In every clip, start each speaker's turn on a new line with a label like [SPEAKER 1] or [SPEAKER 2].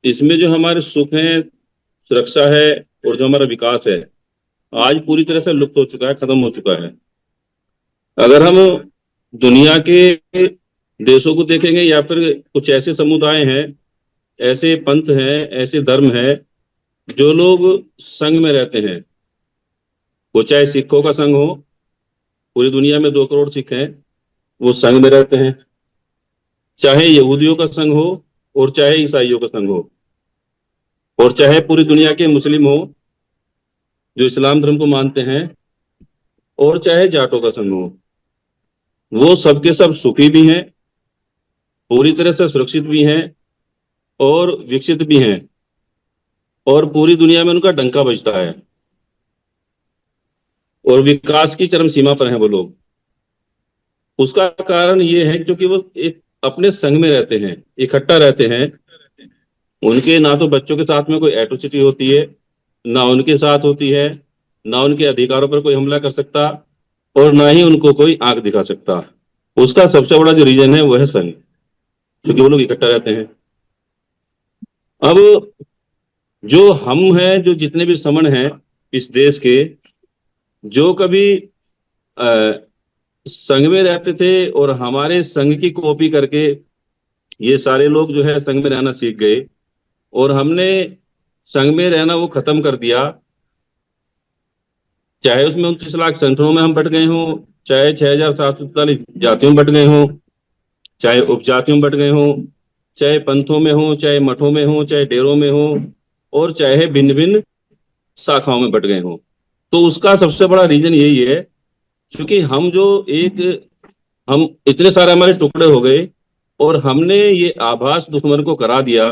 [SPEAKER 1] इसमें जो हमारे सुख है, सुरक्षा है और जो हमारा विकास है, आज पूरी तरह से लुप्त हो चुका है, खत्म हो चुका है। अगर हम दुनिया के देशों को देखेंगे या फिर कुछ ऐसे समुदाय हैं, ऐसे पंथ हैं, ऐसे धर्म हैं जो लोग संघ में रहते हैं। वो चाहे सिखों का संघ हो, पूरी दुनिया में 2 करोड़ सिख हैं, वो संघ में रहते हैं। चाहे यहूदियों का संघ हो और चाहे ईसाइयों का संघ हो, और चाहे पूरी दुनिया के मुस्लिम हो जो इस्लाम धर्म को मानते हैं, और चाहे जाटों का संघ हो, वो सबके सब सुखी भी हैं, पूरी तरह से सुरक्षित भी हैं और विकसित भी हैं, और पूरी दुनिया में उनका डंका बजता है और विकास की चरम सीमा पर हैं वो लोग। उसका कारण ये है क्योंकि वो एक अपने संघ में रहते हैं, इकट्ठा रहते हैं। उनके ना तो बच्चों के साथ में कोई एट्रोसिटी होती है, ना उनके साथ होती है, ना उनके अधिकारों पर कोई हमला कर सकता, और ना ही उनको कोई आंख दिखा सकता। उसका सबसे बड़ा जो रीजन है वो है संघ, क्योंकि वो लोग इकट्ठा रहते हैं। अब जो हम हैं, जो जितने भी समण हैं इस देश के, जो कभी अ, संघ में रहते थे और हमारे संघ की कॉपी करके ये सारे लोग जो है संघ में रहना सीख गए, और हमने संघ में रहना वो खत्म कर दिया। चाहे उसमें 29 लाख संगठनों में हम बट गए हों, चाहे 6,743 जातियों में बट गए हों, चाहे उपजातियों में बट गए हों, चाहे पंथों में हो, चाहे मठों में हो, चाहे डेरों में हो, और चाहे भिन्न भिन्न शाखाओं में बट गए हों। तो उसका सबसे बड़ा रीजन यही है, क्योंकि हम इतने सारे हमारे टुकड़े हो गए, और हमने ये आभास दुश्मन को करा दिया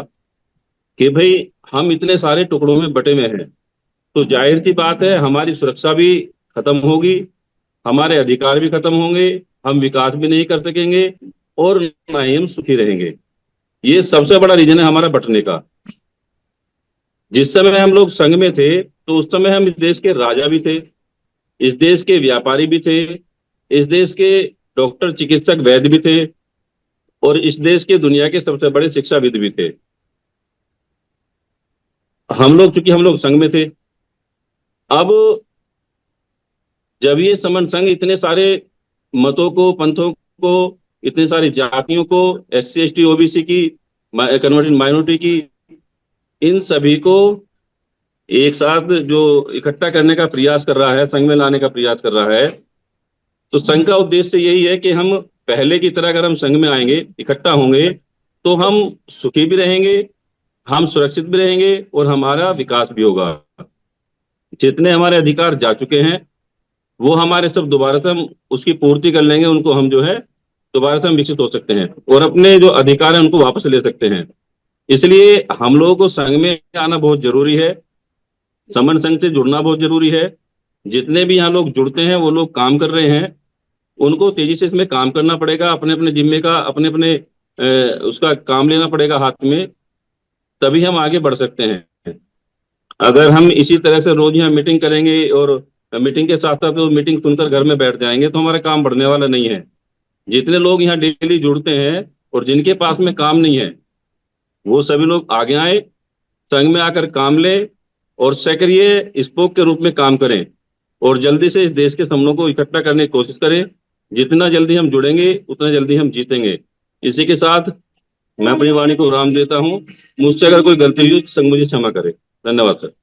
[SPEAKER 1] कि भाई हम इतने सारे टुकड़ों में बटे में हैं, तो जाहिर सी बात है हमारी सुरक्षा भी खत्म होगी, हमारे अधिकार भी खत्म होंगे, हम विकास भी नहीं कर सकेंगे, और ना ही हम सुखी रहेंगे। ये सबसे बड़ा रीजन है हमारा बंटने का। जिस समय हम लोग संघ में थे, तो उस समय हम इस देश के राजा भी थे, इस देश के व्यापारी भी थे, इस देश के डॉक्टर, चिकित्सक, वैद्य भी थे, और इस देश के दुनिया के सबसे बड़े शिक्षाविद भी थे। चूंकि हम लोग संघ में थे, अब जब ये समन संघ इतने सारे मतों को, पंथों को, इतने सारी जातियों को, SC ST OBC की, कन्वर्टेड माइनॉरिटी की, इन सभी को एक साथ जो इकट्ठा करने का प्रयास कर रहा है, संघ में लाने का प्रयास कर रहा है, तो संघ का उद्देश्य यही है कि हम पहले की तरह अगर हम संघ में आएंगे, इकट्ठा होंगे, तो हम सुखी भी रहेंगे, हम सुरक्षित भी रहेंगे, और हमारा विकास भी होगा। जितने हमारे अधिकार जा चुके हैं वो हमारे सब दोबारा से हम उसकी पूर्ति कर लेंगे, उनको हम जो है दोबारा से हम विकसित हो सकते हैं, और अपने जो अधिकार है उनको वापस ले सकते हैं। इसलिए हम लोगों को संघ में आना बहुत जरूरी है, समन संघ से जुड़ना बहुत जरूरी है। जितने भी यहाँ लोग जुड़ते हैं वो लोग काम कर रहे हैं, उनको तेजी से इसमें काम करना पड़ेगा, अपने अपने जिम्मे का, अपने अपने उसका काम लेना पड़ेगा हाथ में, तभी हम आगे बढ़ सकते हैं। अगर हम इसी तरह से रोज यहाँ मीटिंग करेंगे और मीटिंग के साथ साथ तो मीटिंग सुनकर घर में बैठ जाएंगे, तो हमारा काम बढ़ने वाला नहीं है। जितने लोग यहाँ डेली जुड़ते हैं और जिनके पास में काम नहीं है, वो सभी लोग आगे आए, संघ में आकर काम ले, और सक्रिय स्पोक के रूप में काम करें, और जल्दी से इस देश के समूहों को इकट्ठा करने की कोशिश करें। जितना जल्दी हम जुड़ेंगे उतना जल्दी हम जीतेंगे। इसी के साथ मैं अपनी वाणी को विराम देता हूं। मुझसे अगर कोई गलती हुई तो संघ मुझे क्षमा करे। धन्यवाद सर।